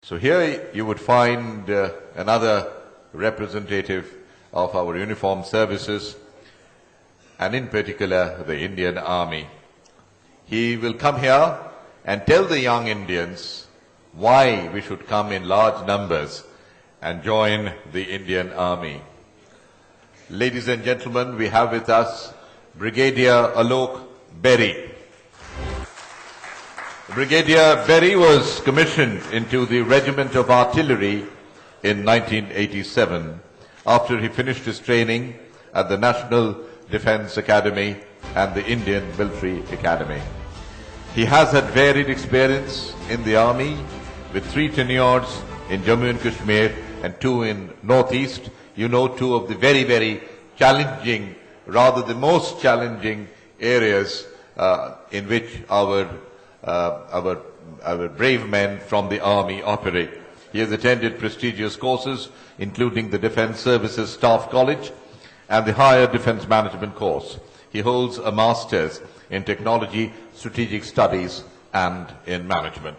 So here you would find another representative of our uniformed services, and in particular the Indian Army. He will come here and tell the young Indians why we should come in large numbers and join the Indian Army. Ladies and gentlemen, we have with us Brigadier Alok Beri. Brigadier Beri was commissioned into the Regiment of Artillery in 1987 after he finished his training at the National Defence Academy and the Indian Military Academy. He has had varied experience in the Army with 3 tenures in Jammu and Kashmir and 2 in Northeast. You know, 2 of the very, very challenging, rather the most challenging areas in which our brave men from the Army operate. He has attended prestigious courses, including the Defence Services Staff College and the Higher Defence Management course. He holds a Master's in Technology, Strategic Studies and in Management.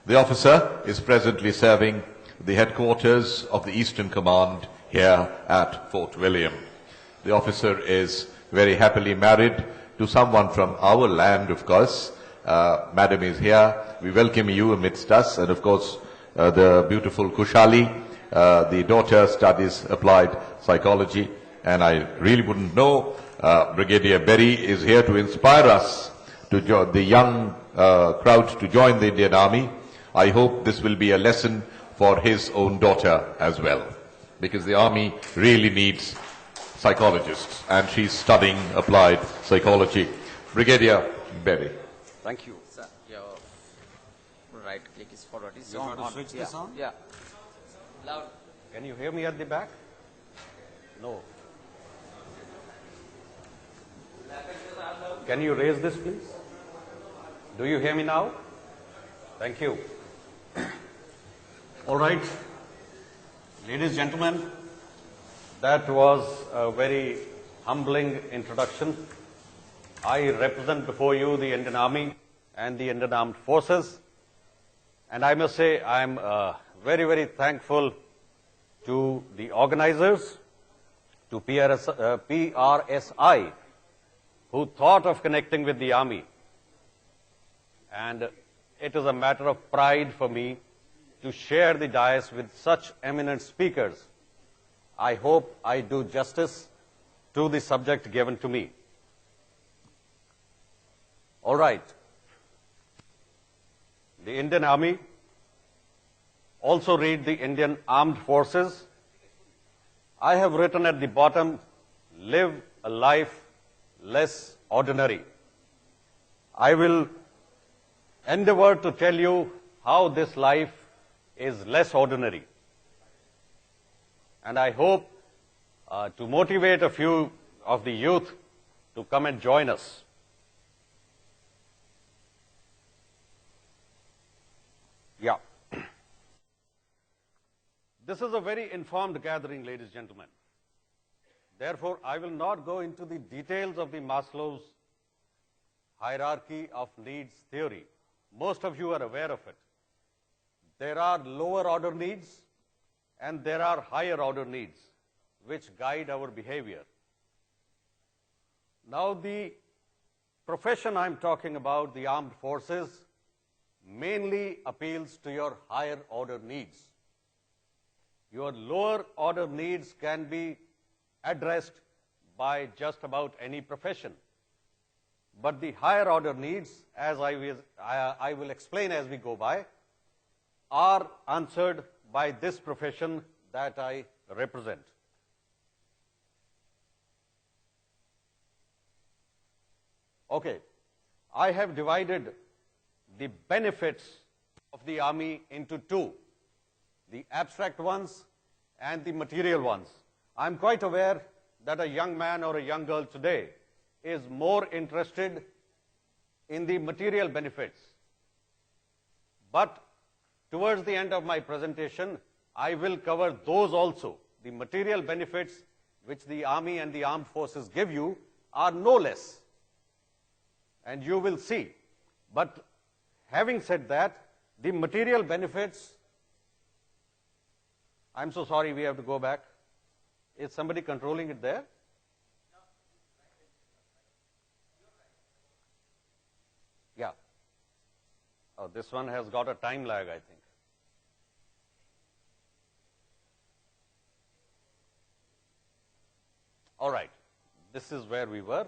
The officer is presently serving the headquarters of the Eastern Command here at Fort William. The officer is very happily married to someone from our land, of course. Madam is here. We welcome you amidst us. And of course, the beautiful Kushali, the daughter, studies applied psychology. And I really wouldn't know, Brigadier Beri is here to inspire us, to join the young crowd to join the Indian Army. I hope this will be a lesson for his own daughter as well, because the Army really needs psychologists, and she's studying applied psychology. Brigadier Beri. Thank you. Sir, your right click is forward. Is you on. want to switch this on? Yeah. Loud. Can you hear me at the back? No. Can you raise this, please? Do you hear me now? Thank you. All right. Ladies and gentlemen, that was a very humbling introduction. I represent before you the Indian Army and the Indian Armed Forces. And I must say I am very, very thankful to the organizers, to PRSI, who thought of connecting with the Army. And it is a matter of pride for me to share the dais with such eminent speakers. I hope I do justice to the subject given to me. All right. The Indian Army, also read the Indian Armed Forces. I have written at the bottom, live a life less ordinary. I will endeavor to tell you how this life is less ordinary. And I hope to motivate a few of the youth to come and join us. Yeah. This is a very informed gathering, ladies and gentlemen. Therefore, I will not go into the details of the Maslow's hierarchy of needs theory. Most of you are aware of it. There are lower order needs and there are higher order needs which guide our behavior. Now, the profession I'm talking about, the armed forces, mainly appeals to your higher order needs. Your lower order needs can be addressed by just about any profession. But the higher order needs, as I will explain as we go by, are answered by this profession that I represent. Okay, I have divided the benefits of the Army into 2, the abstract ones and the material ones. I'm quite aware that a young man or a young girl today is more interested in the material benefits. But towards the end of my presentation, I will cover those also. The material benefits which the Army and the armed forces give you are no less. And you will see. But having said that, the material benefits I'm so sorry, we have to go back. Is somebody controlling it there? Yeah. Oh, this one has got a time lag, I think. All right. This is where we were.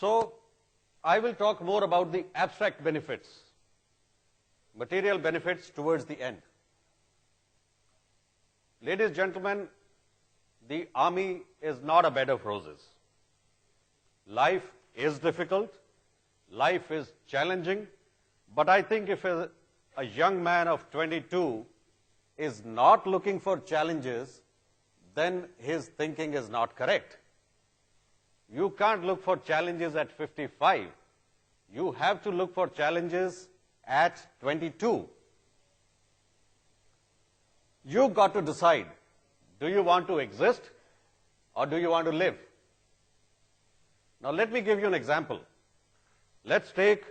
So, I will talk more about the abstract benefits, material benefits towards the end. Ladies and gentlemen, the army is not a bed of roses. Life is difficult, life is challenging, but I think if a young man of 22 is not looking for challenges, then his thinking is not correct. You can't look for challenges at 55. You have to look for challenges at 22. You've got to decide, do you want to exist or do you want to live? Now let me give you an example. Let's take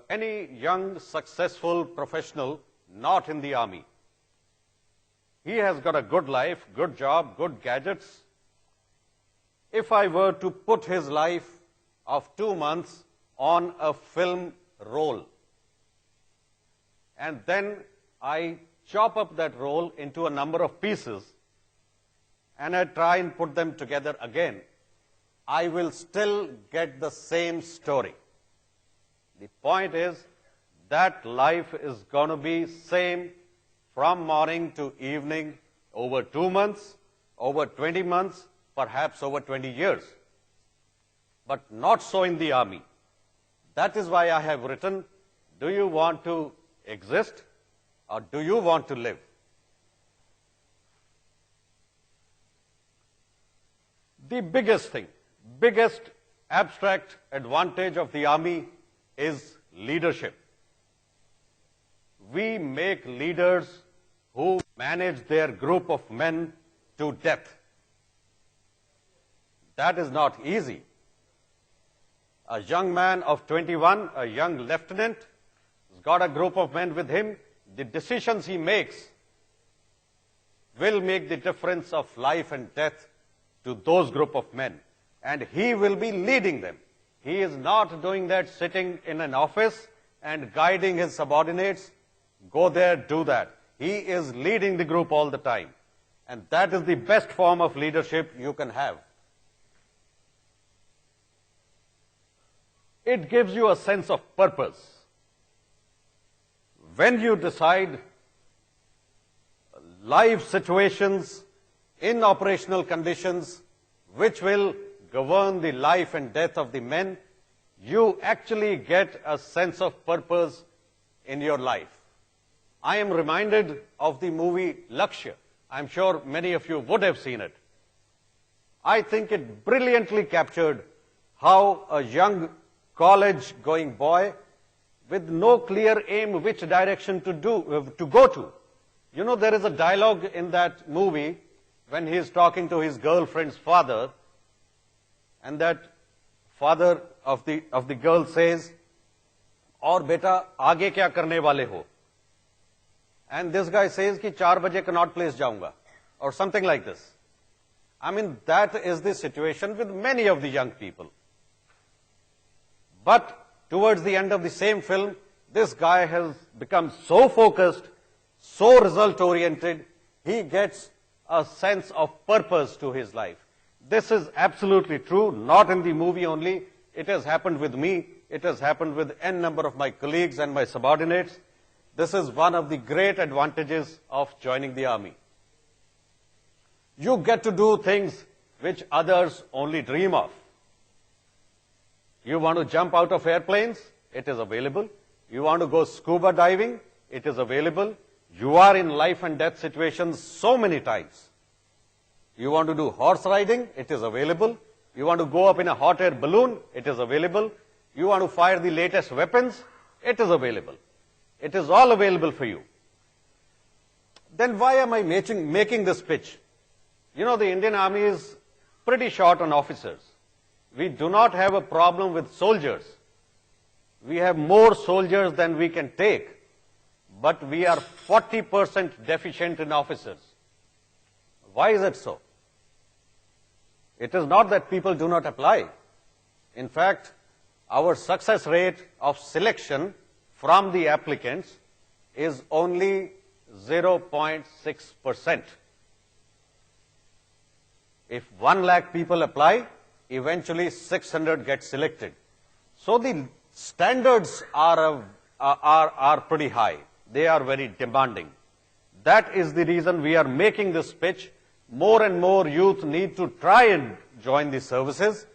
any young, successful professional not in the army. He has got a good life, good job, good gadgets. If I were to put his life of 2 months on a film roll, and then I chop up that roll into a number of pieces, and I try and put them together again, I will still get the same story. The point is that life is going to be same from morning to evening over 2 months, over 20 months, perhaps over 20 years. But not so in the army. That is why I have written, do you want to exist or do you want to live? The biggest thing, biggest abstract advantage of the army is leadership. We make leaders who manage their group of men to death. That is not easy. A young man of 21, a young lieutenant, has got a group of men with him. The decisions he makes will make the difference of life and death to those group of men. And he will be leading them. He is not doing that sitting in an office and guiding his subordinates. Go there, do that. He is leading the group all the time. And that is the best form of leadership you can have. It gives you a sense of purpose. When you decide live situations in operational conditions which will govern the life and death of the men, you actually get a sense of purpose in your life. I am reminded of the movie Lakshya. I'm sure many of you would have seen it. I think it brilliantly captured how a young college-going boy with no clear aim which direction to go to. You know, there is a dialogue in that movie when he is talking to his girlfriend's father, and that father of the girl says, "Aur beta, aage kya karne wale ho?" And this guy says ki 4 baje Connaught Place jaunga, or something like this. I mean, that is the situation with many of the young people. But towards the end of the same film, this guy has become so focused, so result-oriented, he gets a sense of purpose to his life. This is absolutely true, not in the movie only. It has happened with me. It has happened with n number of my colleagues and my subordinates. This is one of the great advantages of joining the army. You get to do things which others only dream of. You want to jump out of airplanes? It is available. You want to go scuba diving? It is available. You are in life and death situations so many times. You want to do horse riding? It is available. You want to go up in a hot air balloon? It is available. You want to fire the latest weapons? It is available. It is all available for you. Then why am I making this pitch? You know, the Indian Army is pretty short on officers. We do not have a problem with soldiers. We have more soldiers than we can take. but we are 40% deficient in officers. Why is it so? It is not that people do not apply. In fact, our success rate of selection from the applicants is only 0.6%. If 1 lakh people apply, eventually 600 get selected. So the standards are pretty high. They are very demanding. That is the reason we are making this pitch. More and more youth need to try and join the services.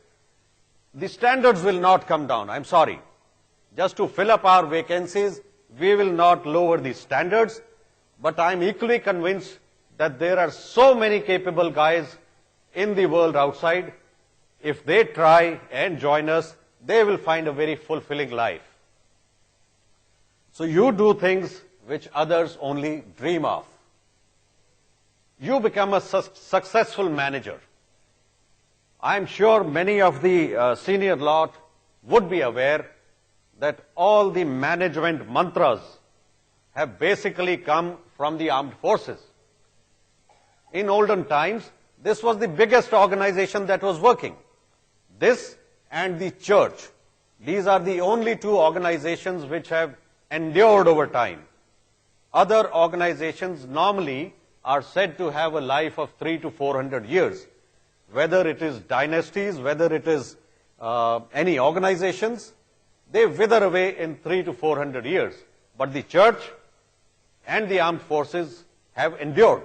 The standards will not come down. I'm sorry. Just to fill up our vacancies, we will not lower the standards. But I'm equally convinced that there are so many capable guys in the world outside. If they try and join us, they will find a very fulfilling life. So you do things which others only dream of. You become a successful manager. I'm sure many of the senior lot would be aware that all the management mantras have basically come from the armed forces. In olden times, this was the biggest organization that was working. This and the church. These are the only two organizations which have endured over time. Other organizations normally are said to have a life of 300 to 400 years. Whether it is dynasties, whether it is any organizations, they wither away in 300 to 400 years. But the church and the armed forces have endured.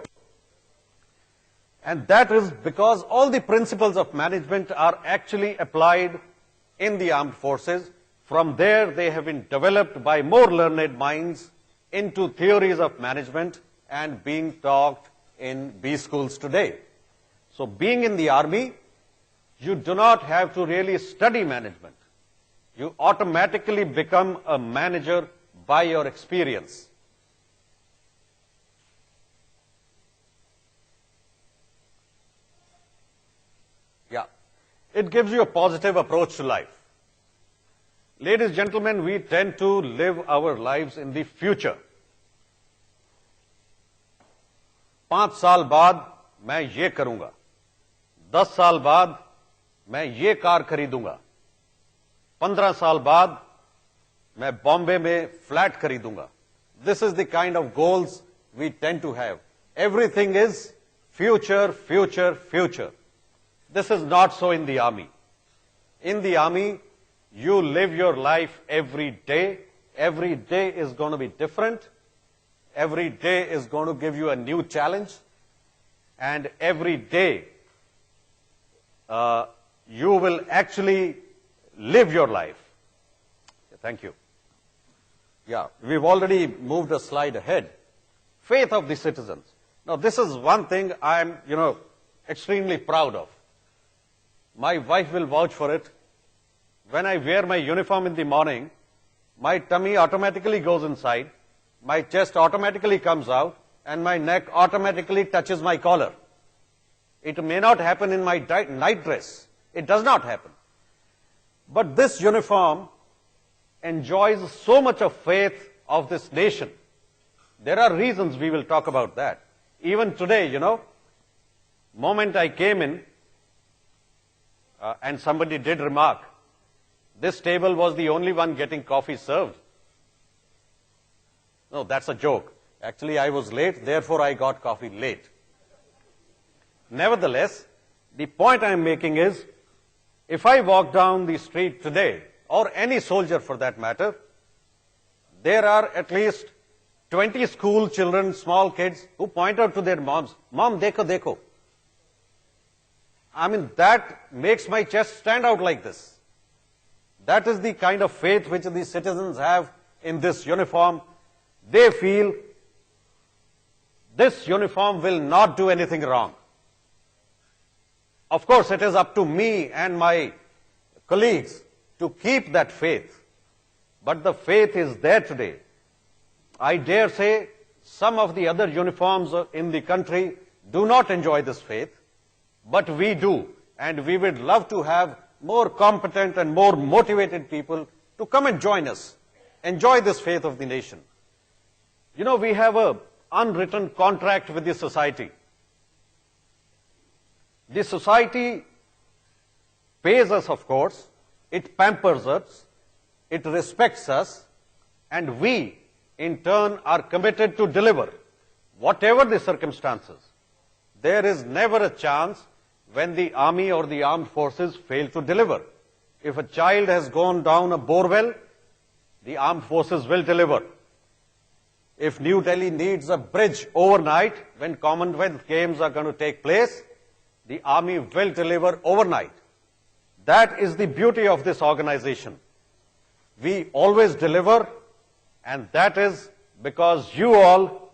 And that is because all the principles of management are actually applied in the armed forces. From there, they have been developed by more learned minds into theories of management and being taught in B schools today. So being in the army, you do not have to really study management. You automatically become a manager by your experience. Yeah. It gives you a positive approach to life. Ladies and gentlemen, we tend to live our lives in the future. 5 साल बाद मैं ये करूंगा, 10 साल बाद मैं ये car खरीदूंगा, 15 साल बाद मैं बॉम्बे में flat खरीदूंगा. This is the kind of goals we tend to have. Everything is future, future, future. This is not so in the army. In the army, you live your life every day. Every day is going to be different. Every day is going to give you a new challenge. And every day, you will actually live your life. Thank you. Yeah, we've already moved a slide ahead. Faith of the citizens. Now, this is one thing I'm, extremely proud of. My wife will vouch for it. When I wear my uniform in the morning, my tummy automatically goes inside, my chest automatically comes out, and my neck automatically touches my collar. It may not happen in my night dress. It does not happen. But this uniform enjoys so much of faith of this nation. There are reasons, we will talk about that. Even today, moment I came in, and somebody did remark, this table was the only one getting coffee served. No, that's a joke. Actually, I was late, therefore I got coffee late. Nevertheless, the point I'm making is, if I walk down the street today, or any soldier for that matter, there are at least 20 school children, small kids, who point out to their moms, "Mom, dekho, dekho." I mean, that makes my chest stand out like this. That is the kind of faith which the citizens have in this uniform. They feel this uniform will not do anything wrong. Of course, it is up to me and my colleagues to keep that faith. But the faith is there today. I dare say some of the other uniforms in the country do not enjoy this faith, but we do. And we would love to have more competent and more motivated people to come and join us, enjoy this faith of the nation. You know, we have an unwritten contract with the society. The society pays us, of course, it pampers us, it respects us, and we, in turn, are committed to deliver, whatever the circumstances. There is never a chance when the army or the armed forces fail to deliver. If a child has gone down a bore well, the armed forces will deliver. If New Delhi needs a bridge overnight, when Commonwealth Games are going to take place, the army will deliver overnight. That is the beauty of this organization. We always deliver, and that is because you all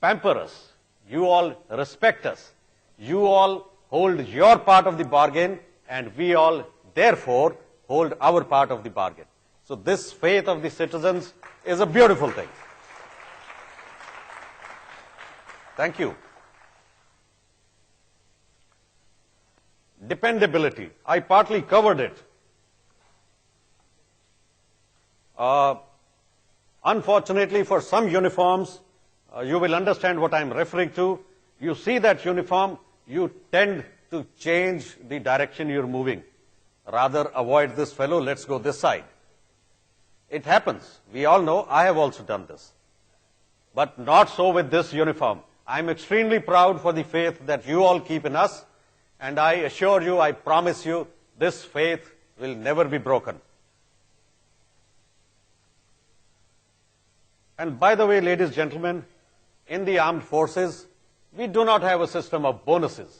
pamper us, you all respect us, you all hold your part of the bargain, and we all, therefore, hold our part of the bargain. So this faith of the citizens is a beautiful thing. Thank you. Dependability. I partly covered it. Unfortunately, for some uniforms, you will understand what I'm referring to. You see that uniform, you tend to change the direction you're moving. Rather avoid this fellow, let's go this side. It happens. We all know, I have also done this. But not so with this uniform. I'm extremely proud for the faith that you all keep in us, and I assure you, I promise you, this faith will never be broken. And by the way, ladies and gentlemen, in the armed forces, we do not have a system of bonuses.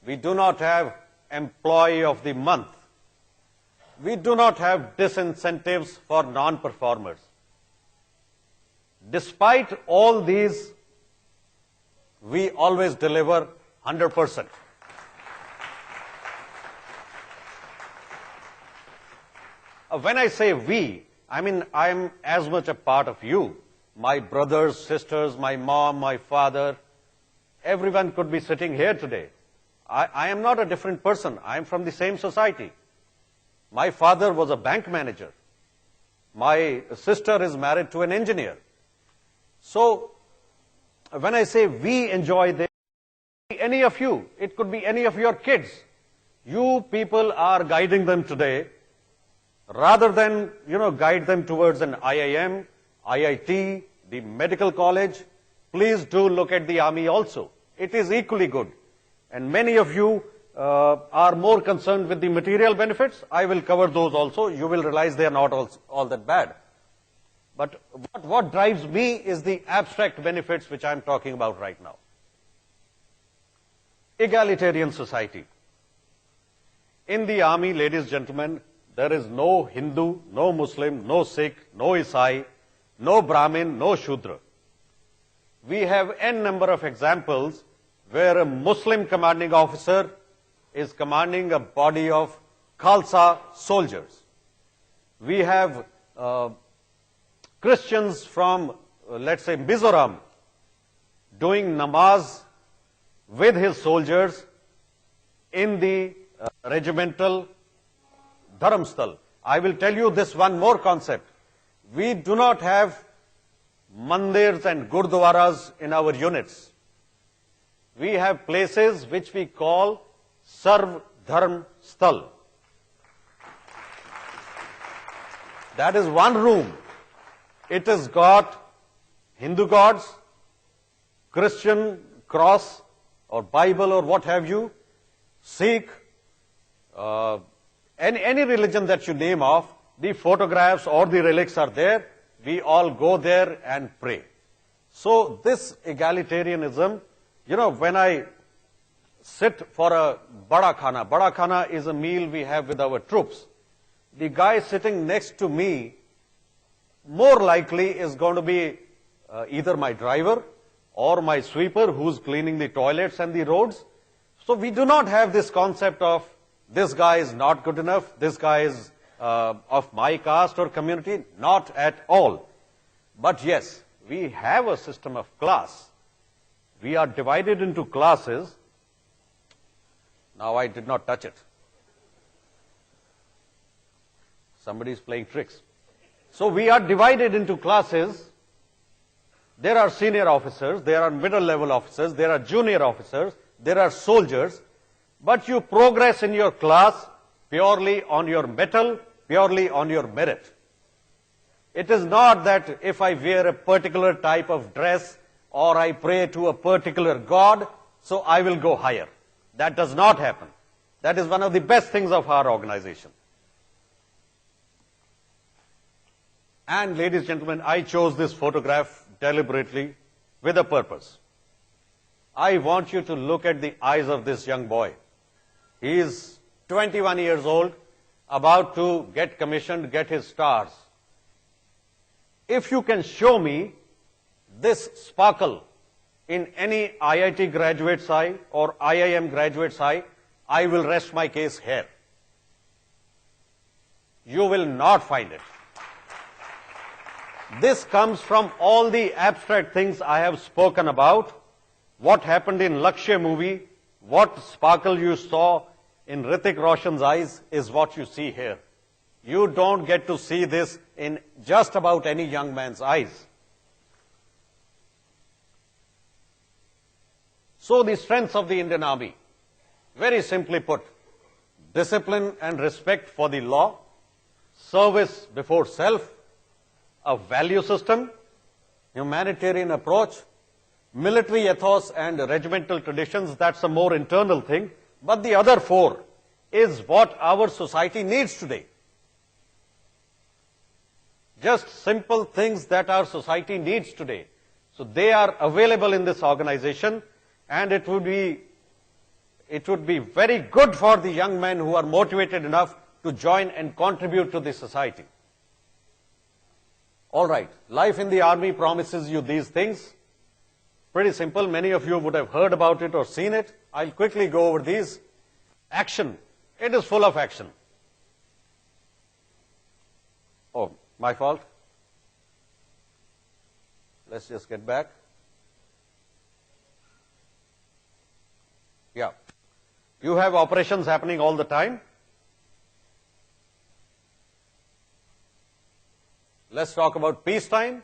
We do not have employee of the month. We do not have disincentives for non-performers. Despite all these, we always deliver 100%. When I say we, I mean I am as much a part of you. My brothers, sisters, my mom, my father, everyone could be sitting here today. I am not a different person. I am from the same society. My father was a bank manager. My sister is married to an engineer. So, when I say we enjoy this, any of you, it could be any of your kids. You people are guiding them today. Rather than, guide them towards an IIM, IIT, the medical college, please do look at the army also. It is equally good. And many of you are more concerned with the material benefits. I will cover those also. You will realize they are not all that bad. But what drives me is the abstract benefits which I am talking about right now. Egalitarian society. In the army, ladies and gentlemen, there is no Hindu, no Muslim, no Sikh, no Isai, no Brahmin, no Shudra. We have n number of examples where a Muslim commanding officer is commanding a body of Khalsa soldiers. We have Christians from, let's say, Mizoram, doing namaz with his soldiers in the regimental Dharamstal. I will tell you this one more concept. We do not have mandirs and gurdwaras in our units. We have places which we call Sarv Dharm Stal. That is one room. It has got Hindu gods, Christian cross or Bible or what have you, Sikh, any religion that you name off, the photographs or the relics are there. We all go there and pray. So this egalitarianism, when I sit for a bada khana is a meal we have with our troops. The guy sitting next to me more likely is going to be either my driver or my sweeper who's cleaning the toilets and the roads. So we do not have this concept of this guy is not good enough, this guy is of my caste or community, not at all. But yes, we have a system of class. We are divided into classes. Now I did not touch it. Somebody is playing tricks. So we are divided into classes, There are senior officers, there are middle level officers, there are junior officers, there are soldiers, but you progress in your class purely on your mettle, purely on your merit. It is not that if I wear a particular type of dress or I pray to a particular god, so I will go higher. That does not happen. That is one of the best things of our organization. And ladies and gentlemen, I chose this photograph deliberately with a purpose. I want you to look at the eyes of this young boy. He is 21 years old, about to get commissioned, get his stars. If you can show me this sparkle in any IIT graduate's eye or IIM graduate's eye, I will rest my case here. You will not find it. This comes from all the abstract things I have spoken about. What happened in Lakshya movie, what sparkle you saw in Hrithik Roshan's eyes is what you see here. You don't get to see this in just about any young man's eyes. So the strengths of the Indian Army, very simply put, discipline and respect for the law, service before self, a value system, humanitarian approach, military ethos and regimental traditions, that's a more internal thing. But the other four is what our society needs today. Just simple things that our society needs today. So they are available in this organization, and it would be very good for the young men who are motivated enough to join and contribute to the society. All right, life in the army promises you these things. Pretty simple. Many of you would have heard about it or seen it. I'll quickly go over these. Action. It is full of action. Oh, my fault. Let's just get back. Yeah. You have operations happening all the time. Let's talk about peacetime.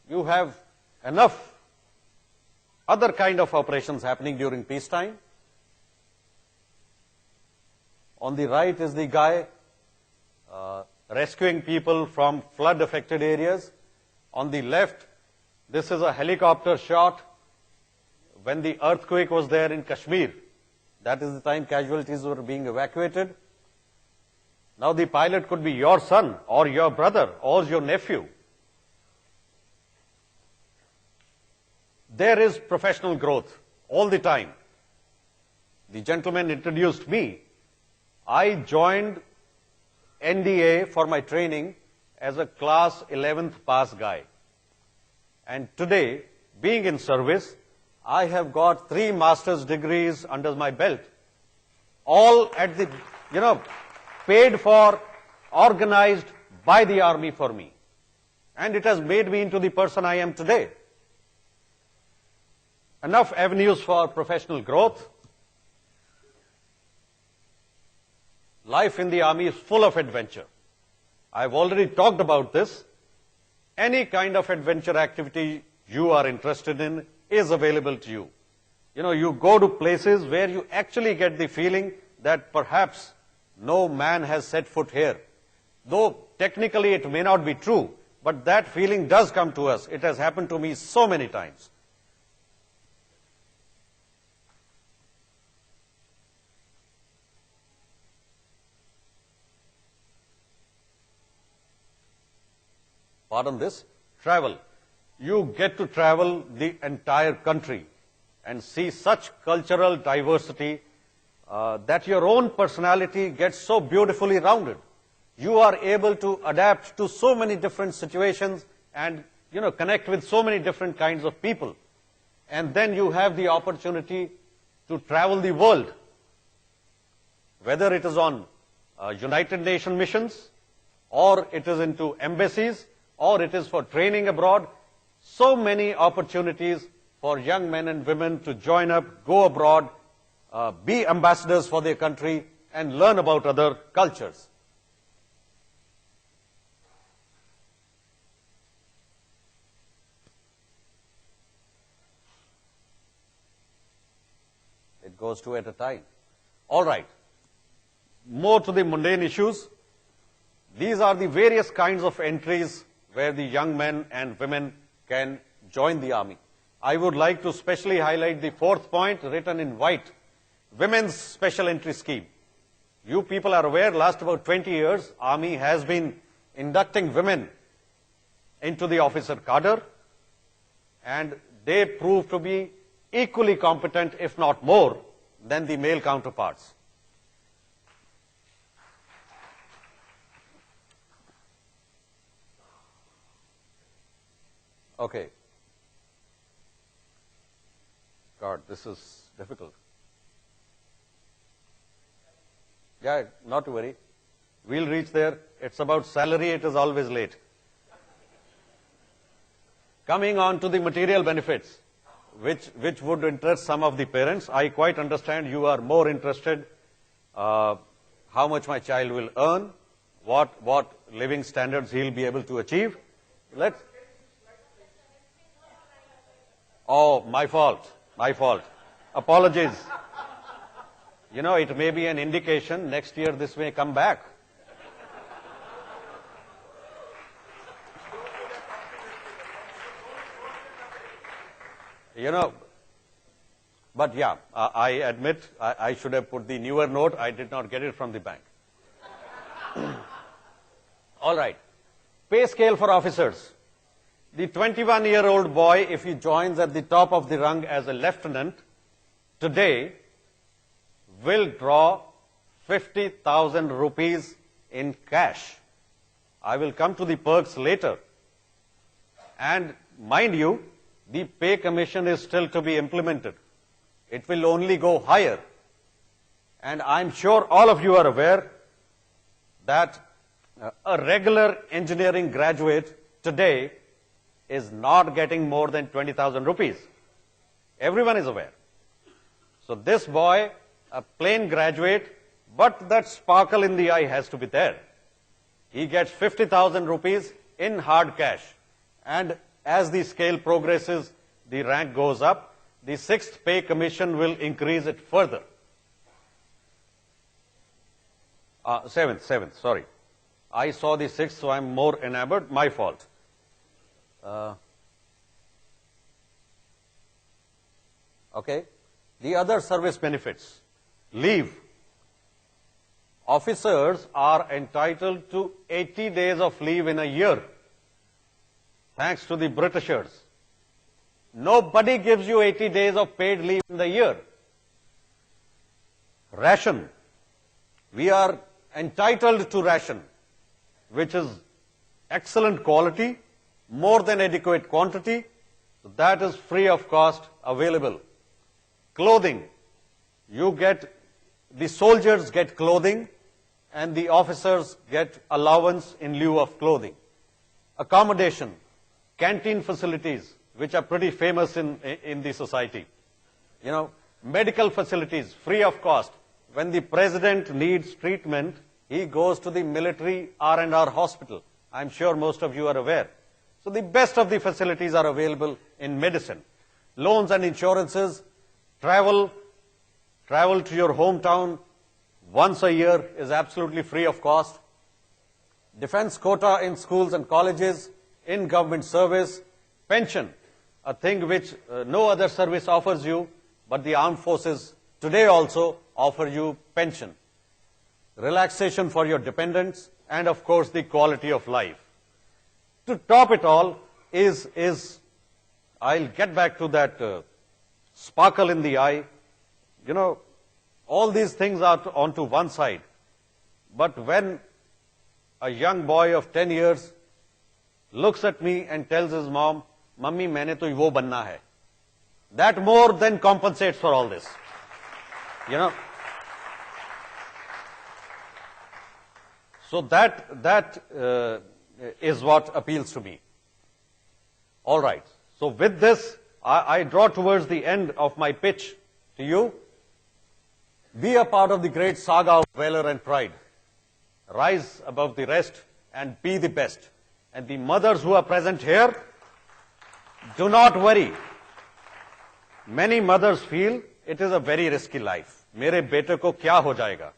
You have enough other kind of operations happening during peacetime. On the right is the guy rescuing people from flood-affected areas. On the left, this is a helicopter shot when the earthquake was there in Kashmir. That is the time casualties were being evacuated. Now the pilot could be your son or your brother or your nephew. There is professional growth all the time. The gentleman introduced me. I joined NDA for my training as a class 11th pass guy. And today, being in service, I have got 3 master's degrees under my belt. All at the, paid for, organized by the army for me. And it has made me into the person I am today. Enough avenues for professional growth. Life in the army is full of adventure. I've already talked about this. Any kind of adventure activity you are interested in is available to you. You go to places where you actually get the feeling that perhaps no man has set foot here. Though technically it may not be true, but that feeling does come to us. It has happened to me so many times. Pardon this, travel. You get to travel the entire country and see such cultural diversity that your own personality gets so beautifully rounded. You are able to adapt to so many different situations and connect with so many different kinds of people. And then you have the opportunity to travel the world, whether it is on United Nations missions, or it is into embassies, or it is for training abroad. So many opportunities for young men and women to join up, go abroad, be ambassadors for their country, and learn about other cultures. It goes two at a time. All right. More to the mundane issues. These are the various kinds of entries where the young men and women can join the army. I would like to specially highlight the fourth point written in white, Women's Special Entry Scheme. You people are aware, last about 20 years, Army has been inducting women into the officer cadre, and they prove to be equally competent, if not more, than the male counterparts. Okay. God, this is difficult. Yeah, not to worry. We'll reach there. It's about salary, it is always late. Coming on to the material benefits, which would interest some of the parents. I quite understand you are more interested how much my child will earn, what living standards he'll be able to achieve. Let's. Oh, my fault. Apologies. You know, it may be an indication next year this may come back. You know, but yeah, I admit I should have put the newer note. I did not get it from the bank. All right. Pay scale for officers. The 21-year-old boy, if he joins at the top of the rung as a lieutenant, today will draw 50,000 rupees in cash. I will come to the perks later. And mind you, the pay commission is still to be implemented. It will only go higher. And I'm sure all of you are aware that a regular engineering graduate today is not getting more than 20,000 rupees. Everyone is aware. So this boy, a plain graduate, but that sparkle in the eye has to be there. He gets 50,000 rupees in hard cash. And as the scale progresses, the rank goes up. The 6th pay commission will increase it further. 7th, sorry. I saw the 6th, so I'm more enamored. My fault. Okay. The other service benefits. Leave. Officers are entitled to 80 days of leave in a year, thanks to the Britishers. Nobody gives you 80 days of paid leave in the year. Ration. We are entitled to ration, which is excellent quality, more than adequate quantity, so that is free of cost available. Clothing. The soldiers get clothing and the officers get allowance in lieu of clothing. Accommodation. Canteen facilities, which are pretty famous in the society. You know, medical facilities, free of cost. When the president needs treatment, he goes to the military R&R hospital. I'm sure most of you are aware. So the best of the facilities are available in medicine. Loans and insurances, travel to your hometown once a year is absolutely free of cost. Defense quota in schools and colleges, in government service, pension, a thing which no other service offers you, but the armed forces today also offer you pension. Relaxation for your dependents, and of course the quality of life. To top it all is I'll get back to that sparkle in the eye. You know, all these things are onto one side. But when a young boy of 10 years looks at me and tells his mom, "Mummy, maine to wo banna hai," that more than compensates for all this. You know. So that is what appeals to me. All right. So with this, I draw towards the end of my pitch to you. Be a part of the great saga of valor and pride. Rise above the rest and be the best. And the mothers who are present here, do not worry. Many mothers feel it is a very risky life. मेरे बेटे को क्या हो जाएगा?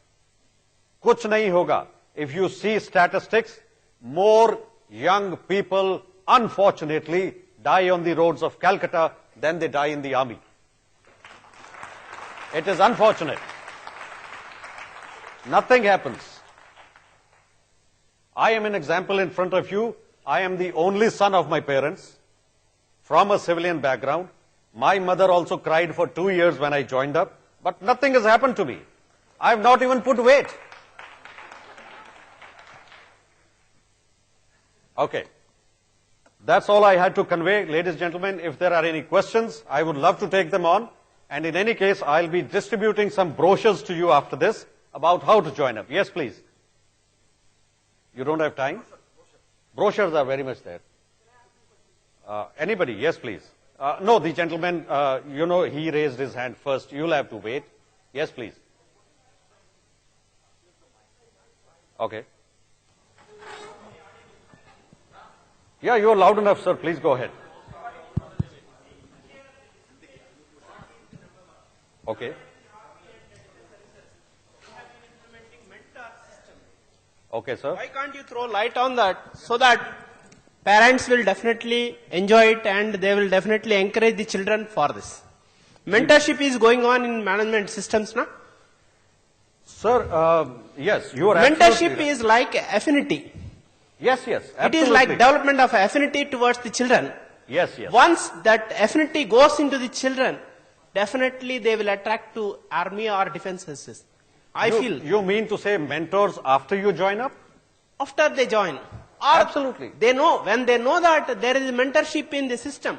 कुछ नहीं होगा. If you see statistics, more young people, unfortunately, die on the roads of Calcutta than they die in the army. It is unfortunate. Nothing happens. I am an example in front of you. I am the only son of my parents from a civilian background. My mother also cried for 2 years when I joined up, but nothing has happened to me. I have not even put weight. Okay. That's all I had to convey. Ladies and gentlemen, if there are any questions, I would love to take them on. And in any case, I'll be distributing some brochures to you after this about how to join up. Yes, please. You don't have time? Brochures are very much there. Anybody? Yes, please. No, the gentleman, he raised his hand first. You'll have to wait. Yes, please. Okay. Yeah, you're loud enough, sir. Please go ahead. Okay. Okay, sir. Why can't you throw light on that so that parents will definitely enjoy it and they will definitely encourage the children for this? Mentorship is going on in management systems, na? Sir, yes, you are Mentorship absolutely is like affinity. Yes, yes, It absolutely. is like development of affinity towards the children. Yes, yes. Once that affinity goes into the children, definitely they will attract to army or defense services. I feel You mean to say mentors after you join up? after they join. Or Absolutely. They know, when they know that there is mentorship in the system,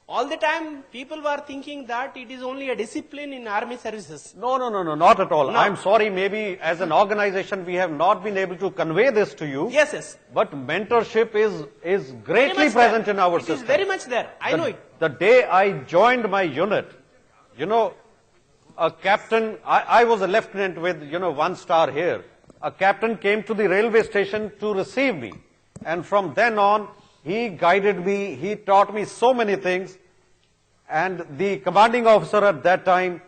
all the time people were thinking that it is only a discipline in army services. No, not at all. No. I'm sorry, maybe as an organization we have not been able to convey this to you. Yes, yes. But mentorship is Very greatly much present there. in our It system. is very much there. I know it. The day I joined my unit, a captain, I was a lieutenant with, 1 star here. A captain came to the railway station to receive me. And from then on, he guided me, he taught me so many things. And the commanding officer at that time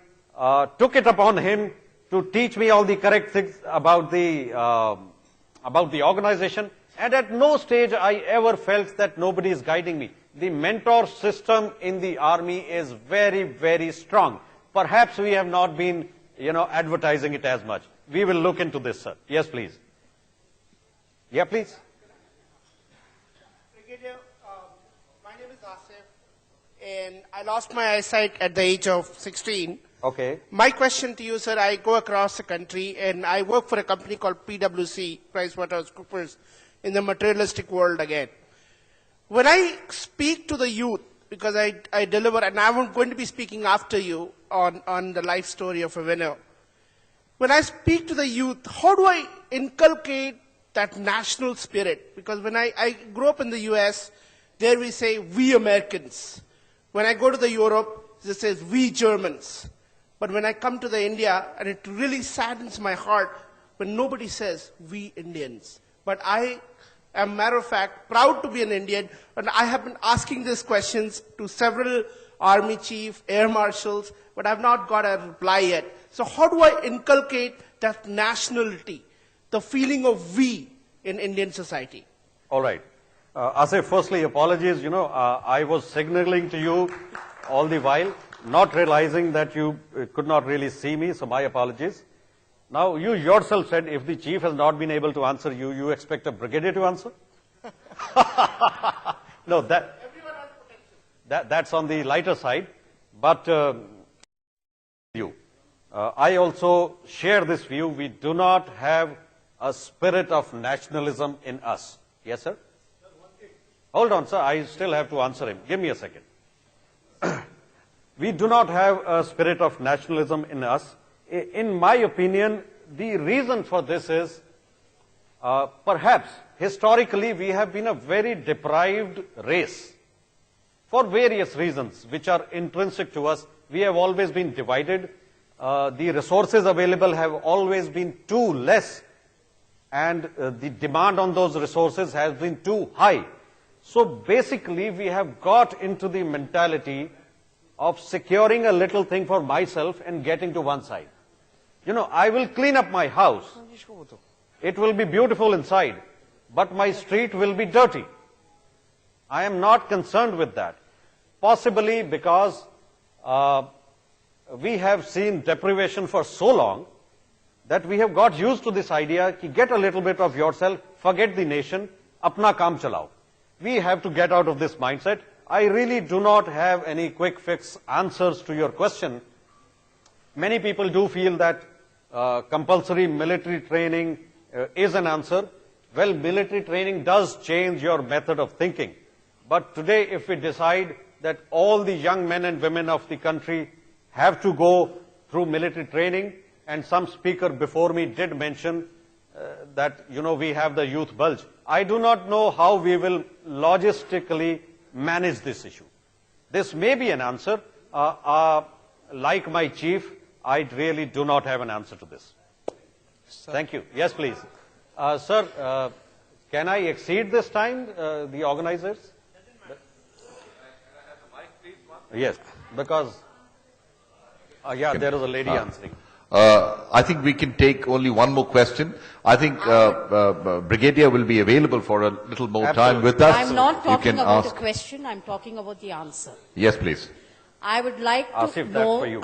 took it upon him to teach me all the correct things about the organization. And at no stage I ever felt that nobody is guiding me. The mentor system in the army is very, very strong. Perhaps we have not been, advertising it as much. We will look into this, sir. Yes, please. Yeah, please. Brigadier, my name is Asif, and I lost my eyesight at the age of 16. Okay. My question to you, sir, I go across the country and I work for a company called PwC, PricewaterhouseCoopers, in the materialistic world again. When I speak to the youth, because I deliver, and I'm going to be speaking after you on the life story of a winner. When I speak to the youth, how do I inculcate that national spirit? Because when I grew up in the US, there we say, we Americans. When I go to the Europe, it says, we Germans. But when I come to the India, and it really saddens my heart when nobody says, we Indians. But I am, matter of fact, proud to be an Indian, and I have been asking these questions to several army chief, air marshals, but I've not got a reply yet. So how do I inculcate that nationality, the feeling of we in Indian society? All right. Asif, firstly, apologies. I was signaling to you all the while, not realizing that you could not really see me, so my apologies. Now, you yourself said if the chief has not been able to answer you, you expect a brigadier to answer? No, that's on the lighter side. But I also share this view. We do not have a spirit of nationalism in us. Yes, sir? Hold on, sir. I still have to answer him. Give me a second. We do not have a spirit of nationalism in us. In my opinion, the reason for this is perhaps historically we have been a very deprived race for various reasons which are intrinsic to us. We have always been divided. The resources available have always been too less, and the demand on those resources has been too high. So basically we have got into the mentality of securing a little thing for myself and getting to one side. You know, I will clean up my house. It will be beautiful inside, but my street will be dirty. I am not concerned with that. Possibly because we have seen deprivation for so long that we have got used to this idea कि get a little bit of yourself, forget the nation, अपना काम चलाओ. We have to get out of this mindset. I really do not have any quick fix answers to your question. Many people do feel that compulsory military training is an answer. Well, military training does change your method of thinking. But today, if we decide that all the young men and women of the country have to go through military training, and some speaker before me did mention that, you know, we have the youth bulge. I do not know how we will logistically manage this issue. This may be an answer. Like my chief, I really do not have an answer to this. Thank you. Yes, please. Sir, can I exceed this time, the organizers? Yes, because, yeah, there is a lady answering. I think we can take only one more question. I think Brigadier will be available for a little more time with us. I'm not You talking can about ask. the question, I'm talking about the answer. Yes, please. I would like to Asif, that's know, for you.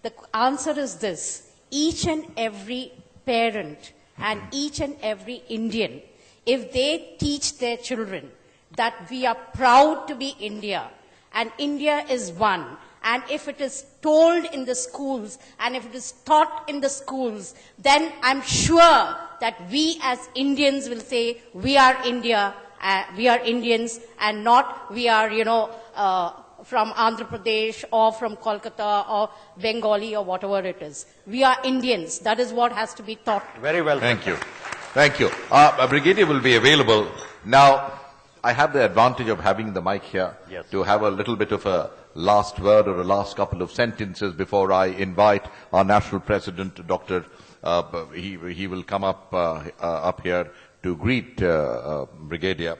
the answer is this. Each and every parent and each and every Indian, if they teach their children that we are proud to be India and India is one, and if it is told in the schools and if it is taught in the schools, then I'm sure that we as Indians will say we are India, we are Indians, and not we are, you know, from Andhra Pradesh or from Kolkata or Bengali or whatever it is. We are Indians. That is what has to be taught. Very well. Thank you. Thank you. A Brigadier will be available. Now, I have the advantage of having the mic here Yes. to have a little bit of a last word or a last couple of sentences before I invite our National President, Dr. He will come up here to greet Brigadier.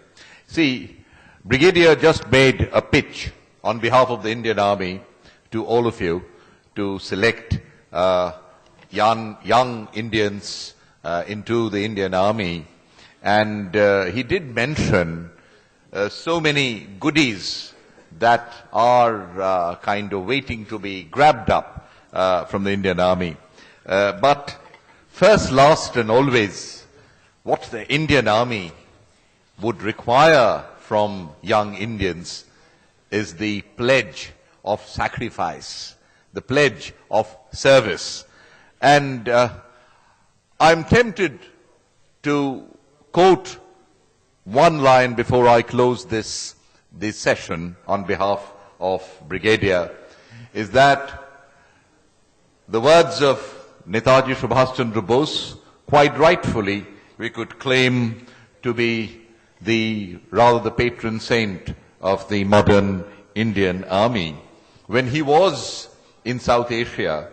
See, Brigadier just made a pitch on behalf of the Indian Army to all of you to select young Indians into the Indian Army. And he did mention so many goodies that are kind of waiting to be grabbed up from the Indian Army. But first, last and always, what the Indian Army would require from young Indians is the pledge of sacrifice, the pledge of service. And I'm tempted to quote one line before I close this session on behalf of Brigadier, is that the words of Netaji Subhash Chandra Bose, quite rightfully, we could claim to be the patron saint of the modern Indian Army. When he was in South Asia,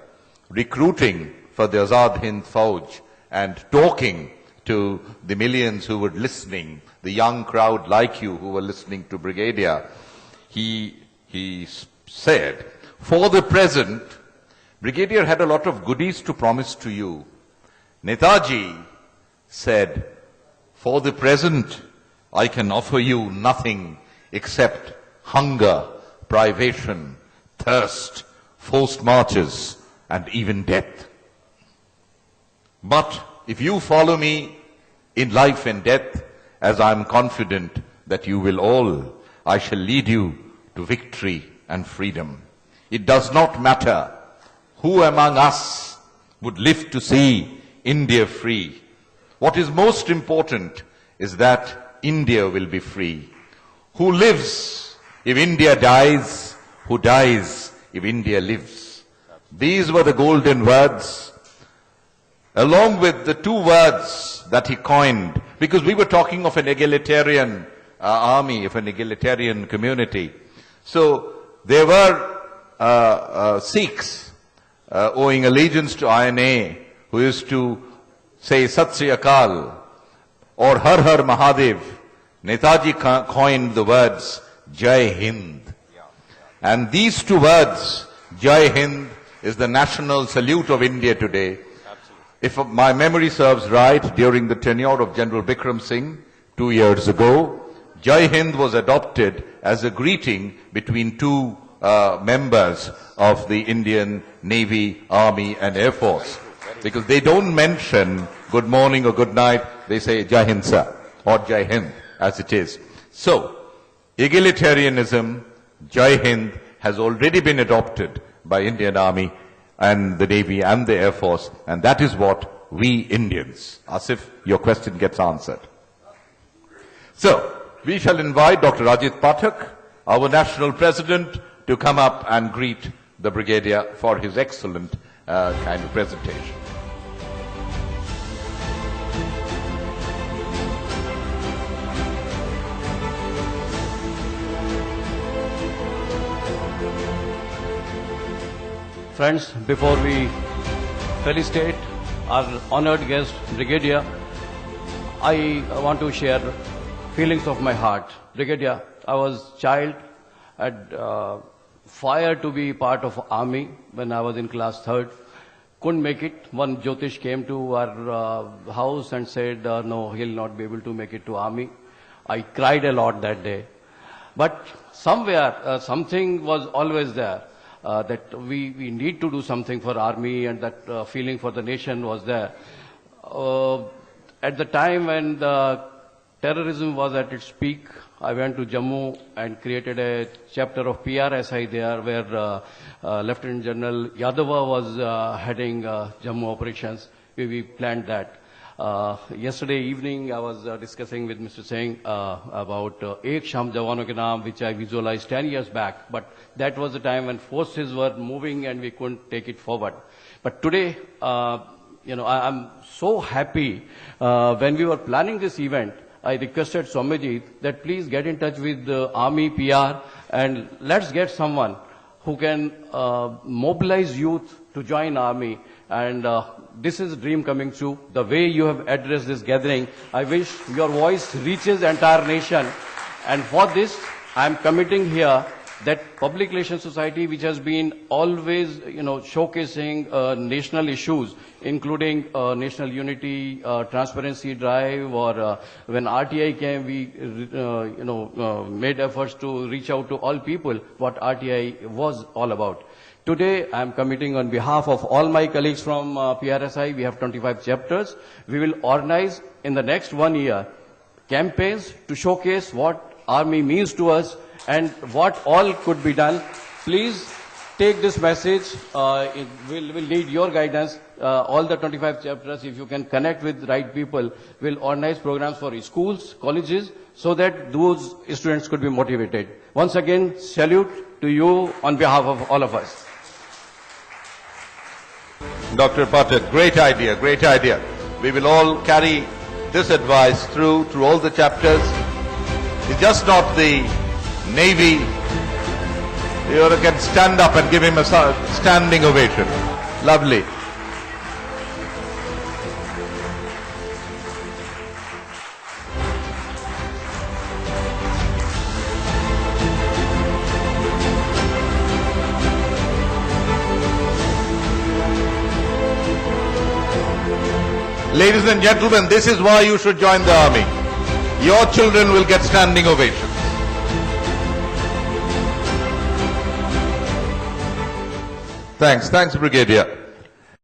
recruiting for the Azad Hind Fauj and talking to the millions who were listening, the young crowd like you who were listening to Brigadier, he said, for the present, Brigadier had a lot of goodies to promise to you. Netaji said, for the present, I can offer you nothing except hunger, privation, thirst, forced marches, and even death. But if you follow me in life and death, as I am confident that you will all, I shall lead you to victory and freedom. It does not matter who among us would live to see India free. What is most important is that India will be free. Who lives if India dies? Who dies if India lives? These were the golden words, along with the two words that he coined, because we were talking of an egalitarian army, of an egalitarian community. So there were Sikhs owing allegiance to INA who used to say Sat Sri Akal or Har Har Mahadev. Netaji coined the words Jai Hind. And these two words, Jai Hind, is the national salute of India today. If my memory serves right, during the tenure of General Bikram Singh 2 years ago, Jai Hind was adopted as a greeting between two members of the Indian Navy, Army and Air Force. Because they don't mention good morning or good night, they say Jai Hind sir, or Jai Hind as it is. So, egalitarianism, Jai Hind, has already been adopted by Indian Army and the Navy and the Air Force, and that is what we Indians, Asif, your question gets answered. So, we shall invite Dr. Ajit Pathak, our National President, to come up and greet the Brigadier for his excellent kind of presentation. Friends, before we felicitate our honored guest, Brigadier, I want to share feelings of my heart. Brigadier, I was child, had fire to be part of army when I was in class 3rd. Couldn't make it. One Jyotish came to our house and said, no, he'll not be able to make it to army. I cried a lot that day. But somewhere, something was always there. That we need to do something for army, and that feeling for the nation was there. At the time when the terrorism was at its peak, I went to Jammu and created a chapter of PRSI there, where Lieutenant General Yadava was heading Jammu operations. We planned that. Yesterday evening, I was discussing with Mr. Singh about Ek Sham Jawano Ke Naam, which I visualized 10 years back. But that was the time when forces were moving and we couldn't take it forward. But today, I'm so happy. When we were planning this event, I requested Swamiji that please get in touch with the Army PR and let's get someone who can mobilize youth to join Army. And this is a dream coming true. The way you have addressed this gathering, I wish your voice reaches the entire nation. And for this, I am committing here that Public Relations Society, which has been always, showcasing national issues, including national unity, transparency drive, or when RTI came, we, made efforts to reach out to all people what RTI was all about. Today, I am committing on behalf of all my colleagues from PRSI. We have 25 chapters. We will organize in the next 1 year campaigns to showcase what Army means to us and what all could be done. Please take this message. We'll need your guidance. All the 25 chapters, if you can connect with right people, will organize programs for schools, colleges, so that those students could be motivated. Once again, salute to you on behalf of all of us. Dr. Pathak, great idea, great idea. We will all carry this advice through all the chapters. It's just not the Navy. You can stand up and give him a standing ovation. Lovely. Ladies and gentlemen, this is why you should join the army. Your children will get standing ovations. Thanks, Brigadier.